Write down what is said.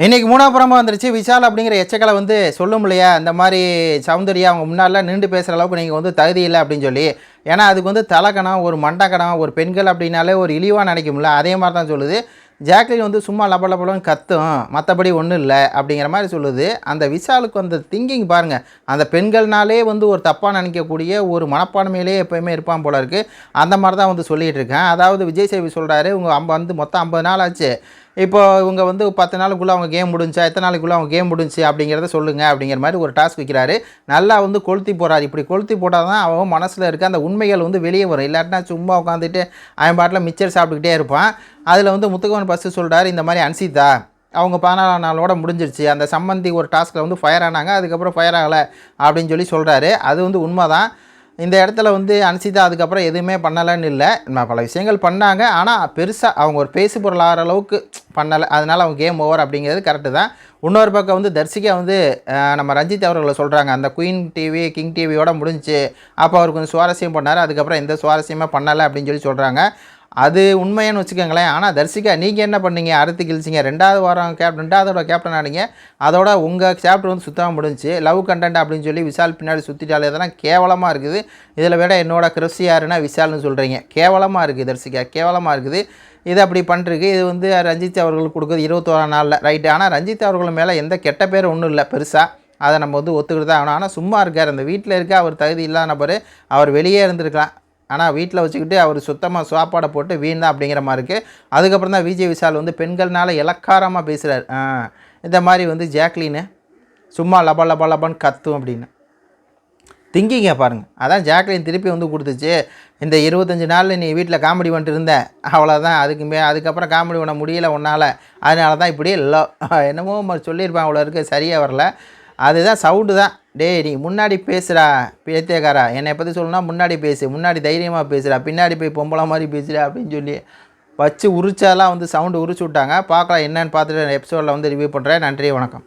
இன்னைக்கு 3வது புறமா வந்துருச்சு. விஷால் அப்படிங்கிற எச்சக்கலை வந்து சொல்லும் இல்லையா, இந்த மாதிரி சௌந்தர்யா அவங்க முன்னாடிலாம் நின்று பேசுகிற அளவுக்கு நீங்கள் வந்து தகுதி இல்லை அப்படின்னு சொல்லி. ஏன்னா அதுக்கு வந்து தலக்கணம், ஒரு மண்டக்கணம், ஒரு பெண்கள் அப்படின்னாலே ஒரு இழிவாக நினைக்கும்ல, அதே மாதிரி தான் சொல்லுது. ஜாக்லின் வந்து சும்மா லப லபலன்னு கத்தும், மற்றபடி ஒன்றும் இல்லை அப்படிங்கிற மாதிரி சொல்லுது. அந்த விஷாலுக்கு அந்த திங்கிங் பாருங்கள், அந்த பெண்கள்னாலே வந்து ஒரு தப்பாக நினைக்கக்கூடிய ஒரு மனப்பான்மையிலே எப்போயுமே இருப்பான் போல இருக்குது. அந்த மாதிரி தான் வந்து சொல்லிகிட்டு இருக்கேன். அதாவது விஜய் சேவி சொல்கிறாரு, உங்கள் வந்து மொத்தம் 50 நாள் ஆச்சு, இப்போ இவங்க வந்து 10 நாளுக்குள்ளே அவங்க கேம் முடிஞ்சா, எத்தனை நாளைக்குள்ளே அவங்க கேம் முடிஞ்சு அப்படிங்கிறத சொல்லுங்கள் அப்படிங்கிற மாதிரி ஒரு டாஸ்க் வைக்கிறாரு. நல்லா வந்து கொளுத்தி போகிறாரு. இப்படி கொளுத்தி போட்டால் தான் அவன் மனசில் இருக்க அந்த உண்மைகள் வந்து வெளியே வரும். இல்லாட்டினா சும்மா உட்காந்துட்டு அவன் பாட்டில் மிச்சர் சாப்பிட்டுக்கிட்டே இருப்பான். அதில் வந்து முத்துக்குமரன் ஃபஸ்ட்டு சொல்கிறாரு, இந்த மாதிரி அன்சிதா அவங்க 14 நாளோட முடிஞ்சிருச்சு, அந்த சம்மந்தி ஒரு டாஸ்கில் வந்து ஃபயர் ஆனாங்க, அதுக்கப்புறம் ஃபயர் ஆகலை அப்படின்னு சொல்லி சொல்கிறாரு. அது வந்து உண்மை தான். இந்த இடத்துல வந்து அன்சிதா அதுக்கப்புறம் எதுவுமே பண்ணலைன்னு இல்லை, பல விஷயங்கள் பண்ணாங்க. ஆனால் பெருசாக அவங்க ஒரு பேசு பொருள் ஆகிற அளவுக்கு பண்ணலை. அதனால் அவங்க கேம் ஓவர் அப்படிங்கிறது கரெக்டு தான். இன்னொரு பக்கம் வந்து தர்சிகா வந்து நம்ம ரஞ்சித் அவர்களை சொல்கிறாங்க, அந்த குயின் டிவி கிங் டிவியோட முடிஞ்சு, அப்போ அவர் கொஞ்சம் சுவாரஸ்யம் பண்ணார், அதுக்கப்புறம் எந்த சுவாரஸ்யமாக பண்ணலை அப்படின்னு சொல்லி சொல்கிறாங்க. அது உண்மையானு வச்சுக்கோங்களேன். ஆனால் தர்சிகா நீங்கள் என்ன பண்ணீங்க, அறுத்து கிழிச்சிங்க, 2வது வாரம் 2வது கேப்டன் ஆனீங்க, அதோட உங்கள் சாப்டர் வந்து சுத்தமாக முடிஞ்சு, லவ் கண்டென்ட் அப்படின்னு சொல்லி விஷால் பின்னாடி சுற்றிட்டாலே இதெல்லாம் கேவலமாக இருக்குது. இதில் விட என்னோட கிறிஸ் யாருன்னா விஷால்னு சொல்கிறீங்க, கேவலமாக இருக்குது தர்சிகா, கேவலமாக இருக்குது. இது அப்படி பண்ணுறதுக்கு இது வந்து ரஞ்சித் அவர்களுக்கு கொடுக்குறது 21ஆம் நாளில் ரைட்டு. ஆனால் ரஞ்சித் அவர்கள் மேலே எந்த கெட்ட பேரும் ஒன்றும் இல்லை பெருசாக, அதை நம்ம வந்து ஒத்துக்கிட்டு தான் ஆகணும். ஆனால் சும்மா இருக்கார், அந்த வீட்டில் இருக்க அவர் தகுதி இல்லாத நபர், அவர் வெளியே இருந்திருக்கலாம். ஆனால் வீட்டில் வச்சுக்கிட்டு அவர் சுத்தமாக சாப்பாடை போட்டு வீண் தான் அப்படிங்கிற மாதிரி இருக்குது. அதுக்கப்புறம் தான் விஜய் விஷால் வந்து பெண்கள்னால இலக்காரமாக பேசுகிறார். இந்த மாதிரி வந்து ஜாக்லின்னு சும்மா லப லப லபன்னு கத்தும் அப்படின்னு திங்கிங்க பாருங்கள். அதான் ஜாக்லின் திருப்பி வந்து கொடுத்துச்சு, இந்த 25 நாளில் நீ வீட்டில் காமெடி பண்ணிட்டு இருந்த, அவ்வளோதான். அதுக்கப்புறம் காமெடி பண்ண முடியல உன்னால், அதனால தான் இப்படி இல்லை என்னமோ சொல்லியிருப்பான், அவ்வளோ இருக்குது, சரியாக வரல. அதுதான் சவுண்டு தான். டேய் நீ முன்னாடி பேசுகிறா பேத்தியக்காரா, என்னை பற்றி சொல்லணும்னா முன்னாடி பேசு, முன்னாடி தைரியமாக பேசுகிறா, பின்னாடி போய் பொம்பளை மாதிரி பேசுகிறா அப்படின்னு சொல்லி வச்சு உரிச்சாலாம் வந்து சவுண்டு உரிச்சு விட்டாங்க. பார்க்கலாம் என்னன்னு பார்த்துட்டு எபிசோடில் வந்து ரிவ்யூ பண்ணுறேன். நன்றி, வணக்கம்.